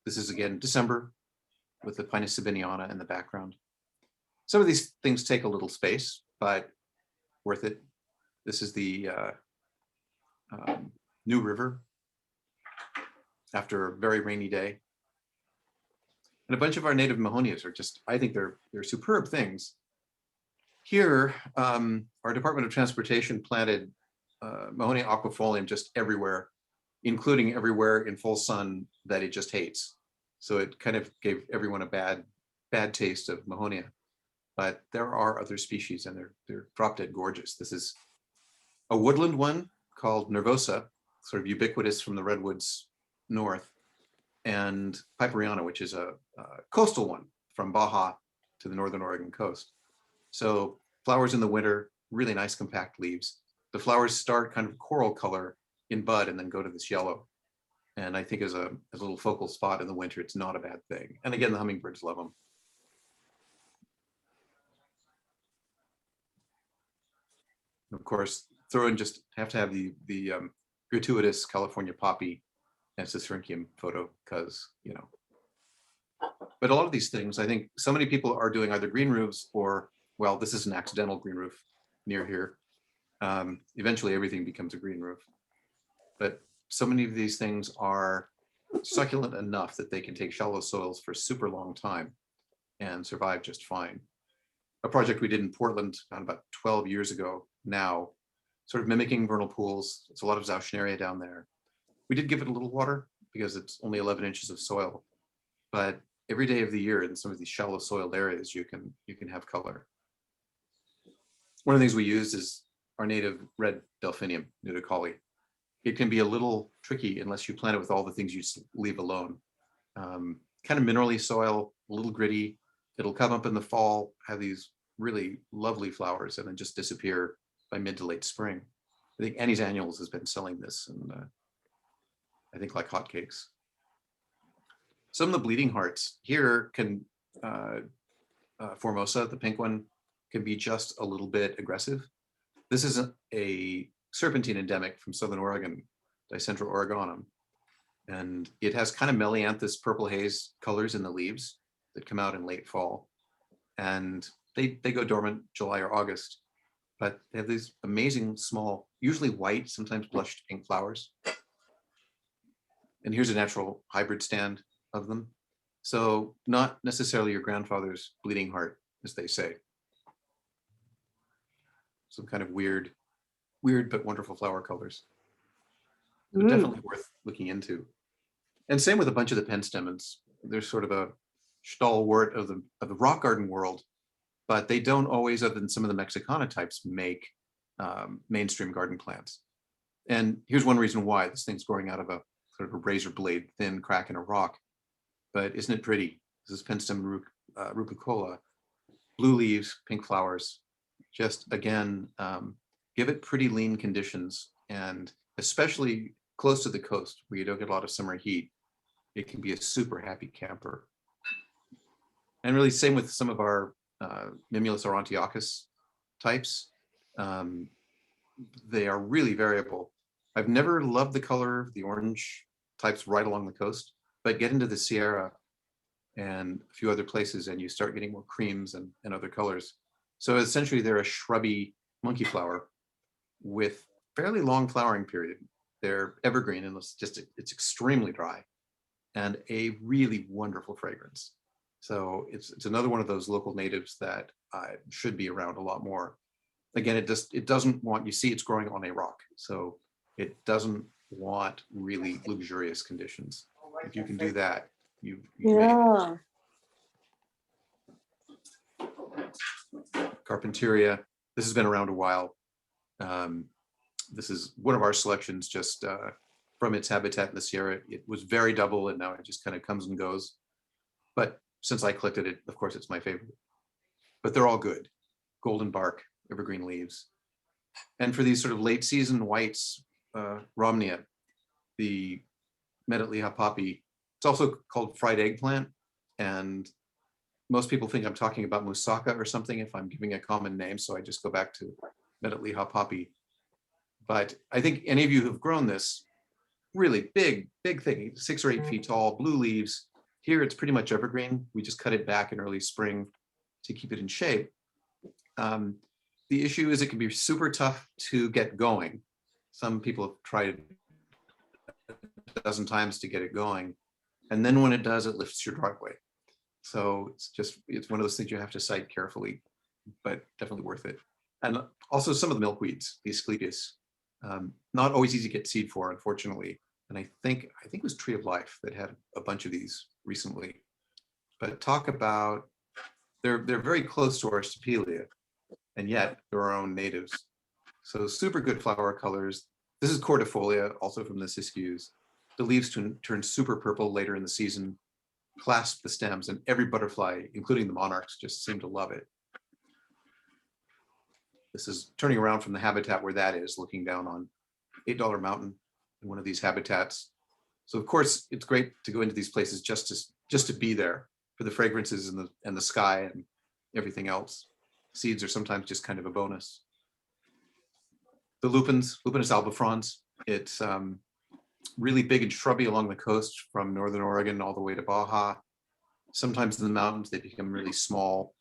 S6: This is again December with the Pinus sabiniana in the background. Some of these things take a little space, but worth it. This is the New River after a very rainy day. And a bunch of our native Mahonias are just, I think they're superb things. Here, our Department of Transportation planted Mahonia aquifolium just everywhere, including everywhere in full sun that it just hates. So it kind of gave everyone a bad taste of Mahonia. But there are other species and they're drop dead gorgeous. This is a woodland one called nervosa, sort of ubiquitous from the redwoods north, and piperiana, which is a coastal one from Baja to the northern Oregon coast. So flowers in the winter, really nice compact leaves. The flowers start kind of coral color in bud and then go to this yellow. And I think as a little focal spot in the winter, it's not a bad thing. And again, the hummingbirds love them. Of course, throw in, just have to have the gratuitous California poppy and Cicericium photo, because, you know. But a lot of these things, I think so many people are doing either green roofs or, well, this is an accidental green roof near here. Eventually everything becomes a green roof. But so many of these things are succulent enough that they can take shallow soils for a super long time and survive just fine. A project we did in Portland about 12 years ago now, sort of mimicking vernal pools. It's a lot of Zauschneria down there. We did give it a little water because it's only 11 inches of soil, but every day of the year in some of these shallow soiled areas, you can have color. One of the things we use is our native red delphinium, nudicoli. It can be a little tricky unless you plant it with all the things you leave alone. Kind of minerally soil, a little gritty. It'll come up in the fall, have these really lovely flowers, and then just disappear by mid to late spring. I think Annie's Annuals has been selling this, and I think like hotcakes. Some of the bleeding hearts here can, Formosa, the pink one, can be just a little bit aggressive. This is a serpentine endemic from Southern Oregon, Dicentro oregonum. And it has kind of melianthus purple haze colors in the leaves that come out in late fall. And they go dormant July or August, but they have these amazing small, usually white, sometimes blushed pink flowers. And here's a natural hybrid stand of them. So not necessarily your grandfather's bleeding heart, as they say. Some kind of weird but wonderful flower colors. But definitely worth looking into. And same with a bunch of the penstemons. There's sort of a stalwart of the rock garden world, but they don't always, other than some of the Mexicana types, make mainstream garden plants. And here's one reason why. This thing's growing out of a sort of a razor blade thin crack in a rock. But isn't it pretty? This is penstemon rupicola, blue leaves, pink flowers. Just again, give it pretty lean conditions, and especially close to the coast where you don't get a lot of summer heat, it can be a super happy camper. And really same with some of our Mimulus aurantiacus types. They are really variable. I've never loved the color of the orange types right along the coast, but get into the Sierra and a few other places and you start getting more creams and other colors. So essentially they're a shrubby monkey flower with fairly long flowering period. They're evergreen and it's extremely dry and a really wonderful fragrance. So it's another one of those local natives that should be around a lot more. Again, it doesn't want, you see it's growing on a rock. So it doesn't want really luxurious conditions. If you can do that, you've made it. Carpenteria, this has been around a while. This is one of our selections just from its habitat in the Sierra. It was very double and now it just kind of comes and goes. But since I collected it, of course, it's my favorite. But they're all good. Golden bark, evergreen leaves. And for these sort of late season whites, Romnea, the Metatliha poppy, it's also called fried eggplant. And most people think I'm talking about moussaka or something if I'm giving a common name. So I just go back to Metatliha poppy. But I think any of you who've grown this, really big thing, 6 or 8 feet tall, blue leaves. Here it's pretty much evergreen. We just cut it back in early spring to keep it in shape. The issue is it can be super tough to get going. Some people have tried a dozen times to get it going. And then when it does, it lifts your driveway. So it's one of those things you have to cite carefully, but definitely worth it. And also some of the milkweeds, the Asclepias, not always easy to get seed for, unfortunately. And I think it was Tree of Life that had a bunch of these recently. But talk about, they're very close to our Stapelia, and yet they're our own natives. So super good flower colors. This is cordifolia, also from the Siskiyous. The leaves turn super purple later in the season, clasp the stems, and every butterfly, including the monarchs, just seem to love it. This is turning around from the habitat where that is, looking down on $8 Mountain in one of these habitats. So of course, it's great to go into these places just to be there for the fragrances and the sky and everything else. Seeds are sometimes just kind of a bonus. The Lupinus albifrons, it's really big and shrubby along the coast from Northern Oregon all the way to Baja. Sometimes in the mountains, they become really small,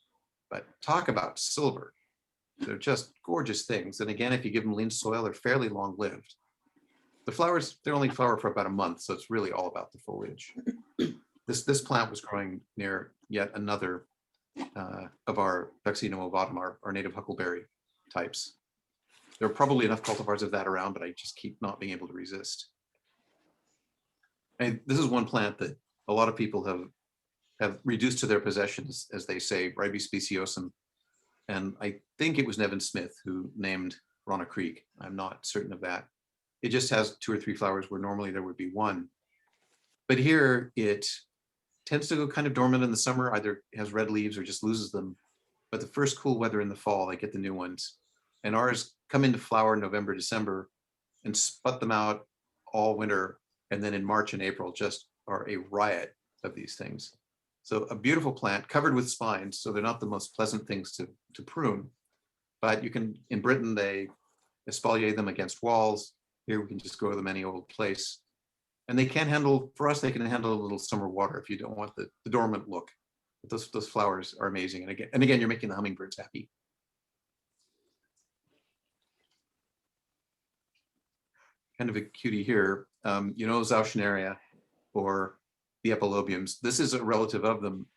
S6: but talk about silver. They're just gorgeous things. And again, if you give them lean soil, they're fairly long-lived. The flowers, they only flower for about a month, so it's really all about the foliage. This plant was growing near yet another of our Vexina ovatum, our native huckleberry types. There are probably enough cultivars of that around, but I just keep not being able to resist. And this is one plant that a lot of people have reduced to their possessions, as they say, Ribes speciosum. And I think it was Nevin Smith who named Ronna Creek. I'm not certain of that. It just has 2 or 3 flowers where normally there would be 1. But here it tends to go kind of dormant in the summer, either has red leaves or just loses them. But the first cool weather in the fall, they get the new ones. And ours come into flower November, December, and sput them out all winter. And then in March and April, just are a riot of these things. So a beautiful plant covered with spines. So they're not the most pleasant things to prune, but you can, in Britain, they espalier them against walls. Here we can just grow them any old place. And they can handle, for us, they can handle a little summer water if you don't want the dormant look. But those flowers are amazing. And again, you're making the hummingbirds happy. Kind of a cutie here, you know, Zauschneria or the epilobiums. This is a relative of them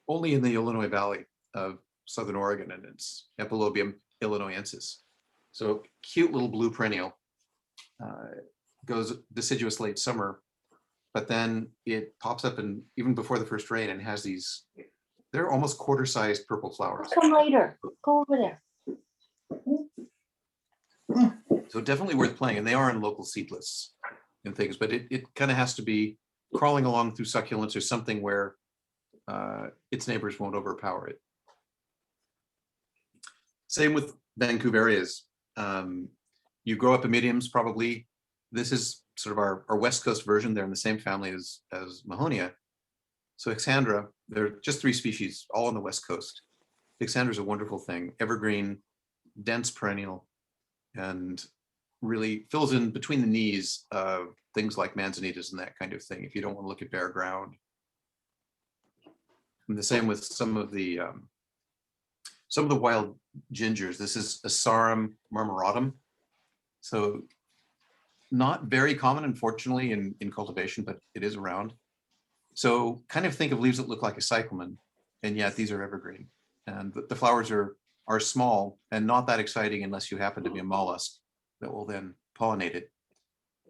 S6: only in the Illinois Valley of Southern Oregon, and it's Epilobium illinoisensis. So cute little blue perennial, goes deciduous late summer, but then it pops up and even before the first rain and has these, they're almost quarter-sized purple flowers.
S2: Come later. Go over there.
S6: So definitely worth playing, and they are in local seed lists and things, but it kind of has to be crawling along through succulents or something where its neighbors won't overpower it. Same with Vancouverias. You grow up mediums probably. This is sort of our West Coast version. They're in the same family as Mahonia. So Ixandra, there are just 3 species, all on the West Coast. Ixandra is a wonderful thing, evergreen, dense perennial, and really fills in between the knees of things like manzanitas and that kind of thing, if you don't want to look at bare ground. And the same with some of the wild gingers. This is Asarum marmoratum. So not very common, unfortunately, in cultivation, but it is around. So kind of think of leaves that look like a cyclamen, and yet these are evergreen. And the flowers are small and not that exciting unless you happen to be a mollusk that will then pollinate it.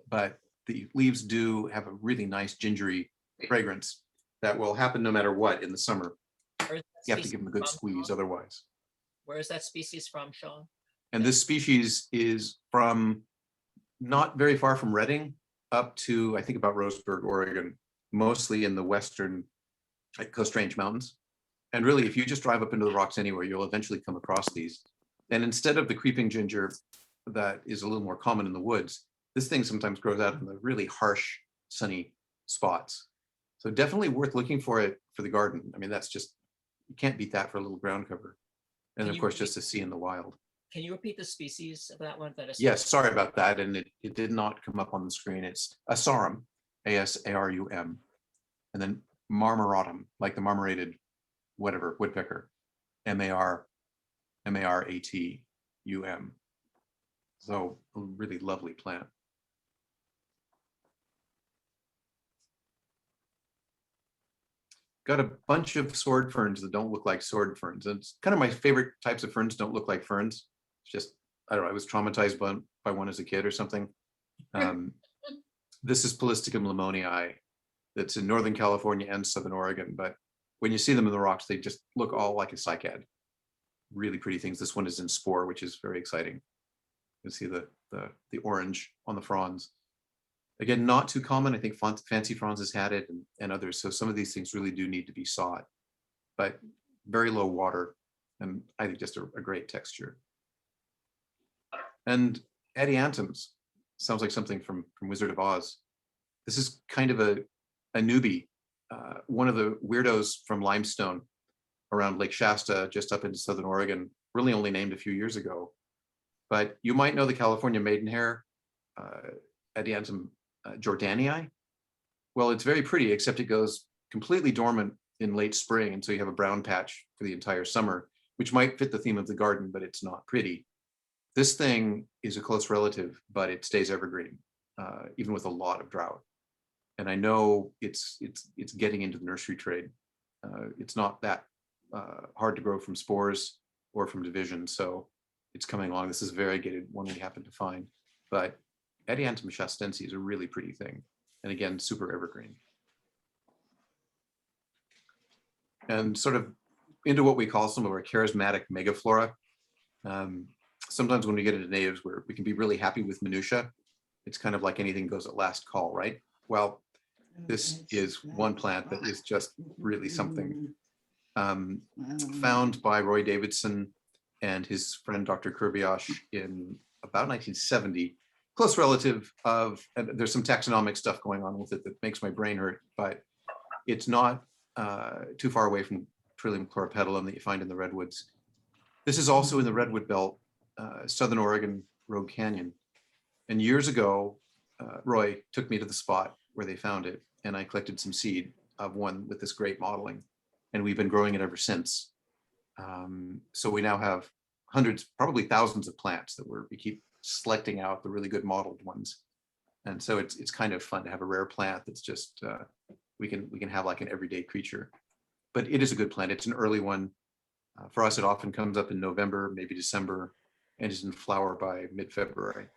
S6: But the leaves do have a really nice gingery fragrance that will happen no matter what in the summer.
S4: Where is that
S6: You have to
S4: species
S6: give them a good
S4: from,
S6: squeeze
S4: Sean?
S6: otherwise.
S4: Where is that species from, Sean?
S6: And this species is from not very far from Redding up to, I think, about Roseburg, Oregon, mostly in the western Coast Range Mountains. And really, if you just drive up into the rocks anywhere, you'll eventually come across these. And instead of the creeping ginger that is a little more common in the woods, this thing sometimes grows out in the really harsh, sunny spots. So definitely worth looking for it for the garden. I mean, that's just, you can't beat that for a little ground cover. And
S4: Can
S6: of
S4: you
S6: course,
S4: repeat-
S6: just to see in the wild.
S4: Can you repeat the species of that one?
S6: Yes, sorry about that. And it did not come up on the screen. It's Asarum, A-S-A-R-U-M. And then marmoratum, like the marmorated whatever, woodpecker, M-A-R-M-A-R-A-T-U-M. So a really lovely plant. Got a bunch of sword ferns that don't look like sword ferns. And it's kind of my favorite types of ferns don't look like ferns. It's just, I don't know, I was traumatized by one as a kid or something. This is Polisticum lemonii. That's in Northern California and Southern Oregon. But when you see them in the rocks, they just look all like a cycad. Really pretty things. This one is in spore, which is very exciting. You see the orange on the fronds. Again, not too common. I think Fancy Fronds has had it and others. So some of these things really do need to be sought, but very low water. And I think just a great texture. And adiantums sounds like something from Wizard of Oz. This is kind of a newbie, one of the weirdos from limestone around Lake Shasta, just up into Southern Oregon, really only named a few years ago. But you might know the California maidenhair, Adiantum Jordanii. Well, it's very pretty, except it goes completely dormant in late spring. And so you have a brown patch for the entire summer, which might fit the theme of the garden, but it's not pretty. This thing is a close relative, but it stays evergreen, even with a lot of drought. And I know it's getting into the nursery trade. It's not that hard to grow from spores or from division, so it's coming along. This is a variegated one we happen to find, but Adiantum shastensi is a really pretty thing, and again, super evergreen. And sort of into what we call some of our charismatic megaflora. Sometimes when we get into natives, where we can be really happy with minutia, it's kind of like anything goes at last call, right? Well, this is one plant that is just really something. Found by Roy Davidson and his friend Dr. Kurbiosh in about 1970. Close relative of, and there's some taxonomic stuff going on with it that makes my brain hurt, but it's not too far away from Trillium chloropetalum that you find in the redwoods. This is also in the redwood belt, Southern Oregon, Rogue Canyon. And years ago, Roy took me to the spot where they found it, and I collected some seed of one with this great modeling, and we've been growing it ever since. So we now have hundreds, probably thousands of plants that we keep selecting out the really good modeled ones. And so it's kind of fun to have a rare plant that's just, we can have like an everyday creature. But it is a good plant. It's an early one. For us, it often comes up in November, maybe December, and is in flower by mid-February,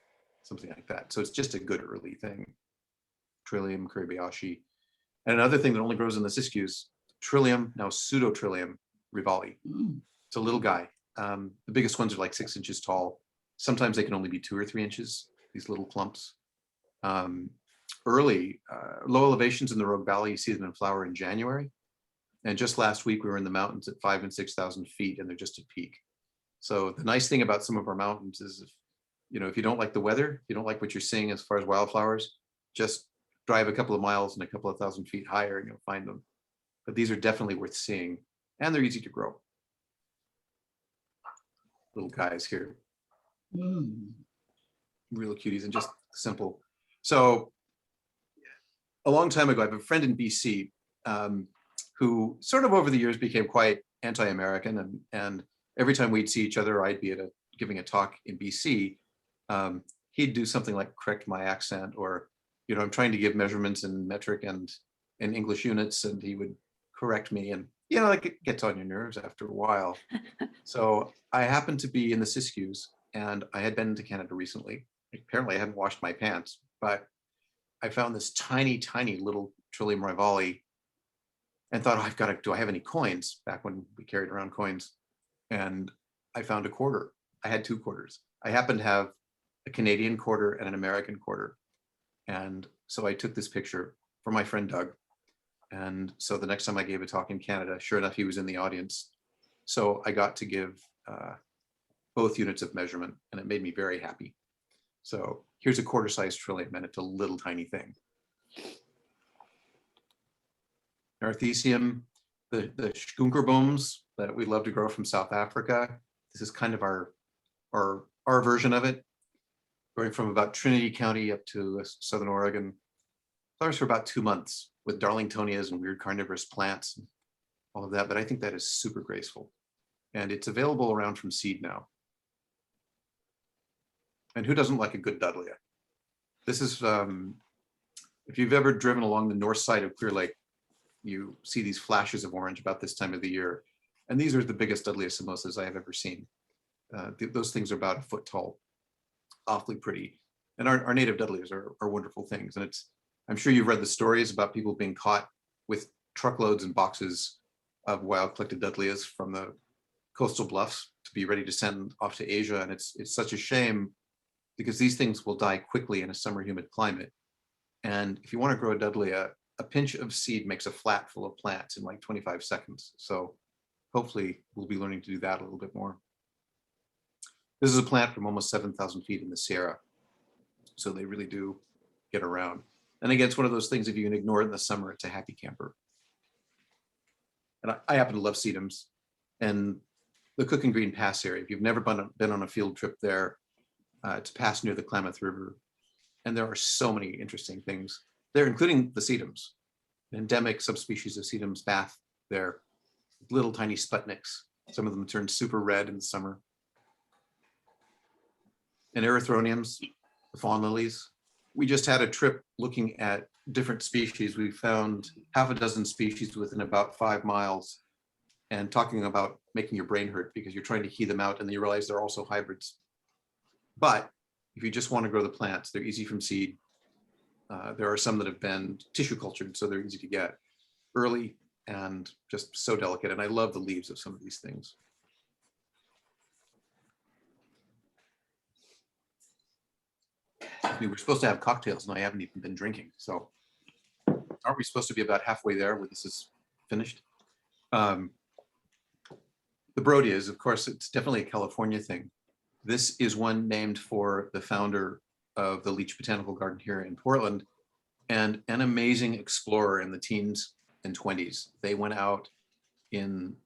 S6: something like that. So it's just a good early thing. Trillium, Kurbioshi. And another thing that only grows in the Siskiyous, Trillium, now Pseudo-Trillium rivali. It's a little guy. The biggest ones are like 6 inches tall. Sometimes they can only be 2 or 3 inches, these little clumps. Early, low elevations in the Rogue Valley, you see them in flower in January. And just last week, we were in the mountains at 5,000 and 6,000 feet, and they're just at peak. So the nice thing about some of our mountains is, if you don't like the weather, you don't like what you're seeing as far as wildflowers, just drive a couple of miles and a couple of 1,000 feet higher and you'll find them. But these are definitely worth seeing, and they're easy to grow. Little guys here. Real cuties and just simple. So a long time ago, I have a friend in BC who sort of over the years became quite anti-American, and every time we'd see each other, I'd be giving a talk in BC, he'd do something like correct my accent, or I'm trying to give measurements in metric and English units, and he would correct me, and like it gets on your nerves after a while. So I happened to be in the Siskiyous, and I had been to Canada recently. Apparently I hadn't washed my pants, but I found this tiny, tiny little Trillium rivali and thought, do I have any coins? Back when we carried around coins. And I found a quarter. I had 2 quarters. I happened to have a Canadian quarter and an American quarter. And so I took this picture for my friend Doug. And so the next time I gave a talk in Canada, sure enough, he was in the audience. So I got to give both units of measurement, and it made me very happy. So here's a quarter-sized Trillium, and it's a little tiny thing. Narthecium, the Skunkerboms that we love to grow from South Africa. This is kind of our version of it, going from about Trinity County up to Southern Oregon. Flowers for about 2 months with Darlingtonias and weird carnivorous plants, and all of that. But I think that is super graceful, and it's available around from seed now. And who doesn't like a good Dudleya? This is, if you've ever driven along the north side of Clear Lake, you see these flashes of orange about this time of the year. And these are the biggest Dudleya cimosas I have ever seen. Those things are about a foot tall, awfully pretty. And our native Dudleyas are wonderful things. And I'm sure you've read the stories about people being caught with truckloads and boxes of wild collected Dudleyas from the coastal bluffs to be ready to send off to Asia. And it's such a shame because these things will die quickly in a summer humid climate. And if you want to grow a dudleya, a pinch of seed makes a flat full of plants in like 25 seconds. So hopefully we'll be learning to do that a little bit more. This is a plant from almost 7,000 feet in the Sierra. So they really do get around. And again, it's one of those things, if you can ignore it in the summer, it's a happy camper. And I happen to love sedums. And the Cook and Green Pass area, if you've never been on a field trip there, it's a pass near the Klamath River. And there are so many interesting things there, including the sedums. Endemic subspecies of sedums bath there. Little tiny Sputniks. Some of them turn super red in the summer. And erythroniums, the fawn lilies. We just had a trip looking at different species. We found half a dozen species within about 5 miles, and talking about making your brain hurt because you're trying to key them out and then you realize they're also hybrids. But if you just want to grow the plants, they're easy from seed. There are some that have been tissue cultured, so they're easy to get early and just so delicate. And I love the leaves of some of these things. We were supposed to have cocktails and I haven't even been drinking. So aren't we supposed to be about halfway there where this is finished? The Brodias, of course, it's definitely a California thing. This is one named for the founder of the Leach Botanical Garden here in Portland, and an amazing explorer in the teens and 20s. They went out in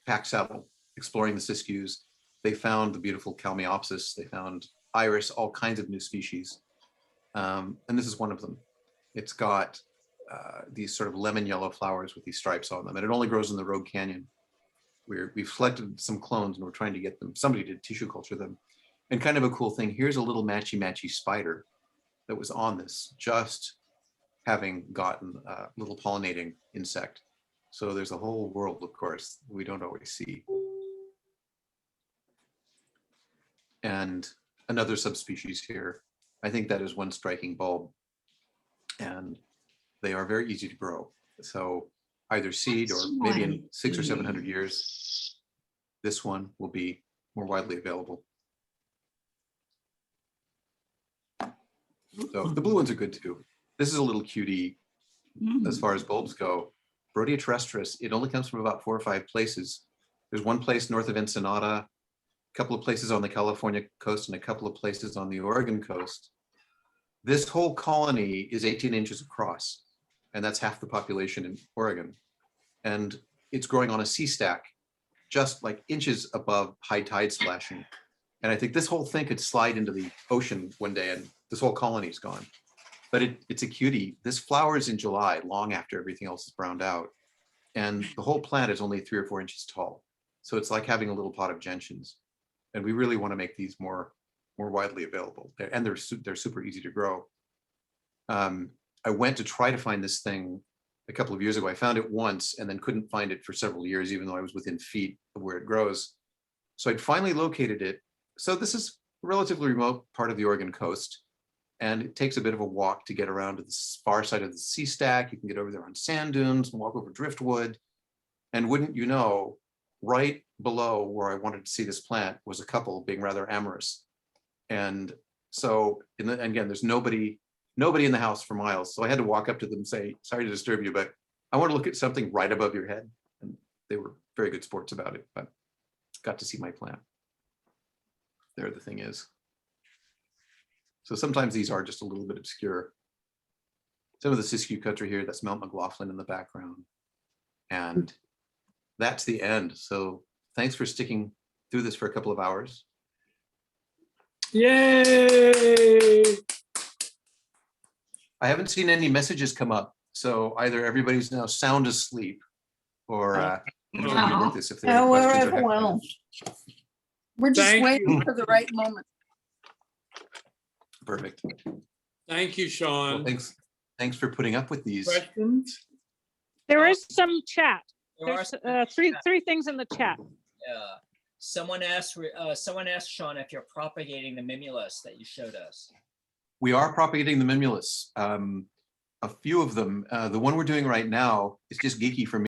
S6: pack saddle exploring the Siskiyous. They found the beautiful Kalmiopsis. They found iris, all kinds of new species. And this is one of them. It's got these sort of lemon yellow flowers with these stripes on them, and it only grows in the Rogue Canyon. We've selected some clones and we're trying to get them, somebody to tissue culture them. And kind of a cool thing, here's a little matchy spider that was on this, just having gotten a little pollinating insect. So there's a whole world, of course, we don't always see. And another subspecies here, I think that is one striking bulb. And they are very easy to grow. So either seed or maybe in 600 or 700 years, this one will be more widely available. So the blue ones are good too. This is a little cutie as far as bulbs go. Brodia terrestris, it only comes from about 4 or 5 places. There's one place north of Ensenada, a couple of places on the California coast, and a couple of places on the Oregon coast. This whole colony is 18 inches across, and that's half the population in Oregon. And it's growing on a sea stack, just like inches above high tide splashing. And I think this whole thing could slide into the ocean one day and this whole colony is gone. But it's a cutie. This flowers in July, long after everything else is browned out. And the whole plant is only 3 or 4 inches tall. So it's like having a little pot of gentians. And we really want to make these more widely available. And they're super easy to grow. I went to try to find this thing a couple of years ago. I found it once and then couldn't find it for several years, even though I was within feet of where it grows. So I'd finally located it. So this is a relatively remote part of the Oregon coast. And it takes a bit of a walk to get around to the far side of the sea stack. You can get over there on sand dunes and walk over driftwood. And wouldn't you know, right below where I wanted to see this plant was a couple being rather amorous. And so, again, there's nobody in the house for miles. So I had to walk up to them and say, sorry to disturb you, but I want to look at something right above your head. And they were very good sports about it, but got to see my plant. There the thing is. So sometimes these are just a little bit obscure. Some of the Siskiyou country here, that's Mount McLaughlin in the background. And that's the end. So thanks for sticking through this for a couple of hours.
S3: Yay!
S6: I haven't seen any messages come up. So either everybody's now sound asleep or I'm trying to work this if there are
S1: No, we're
S6: questions or
S1: overwhelmed. We're just
S3: Thank
S1: waiting
S3: you.
S1: for the right moment.
S6: Perfect.
S3: Thank you, Sean.
S6: Well, thanks for putting up with these.
S3: Questions?
S2: There is some chat.
S4: There are
S2: There's three things in the chat.
S4: someone asked Sean if you're propagating the mimulus that you showed us.
S6: We are propagating the mimulus. A few of them. The one we're doing right now is just geeky for me.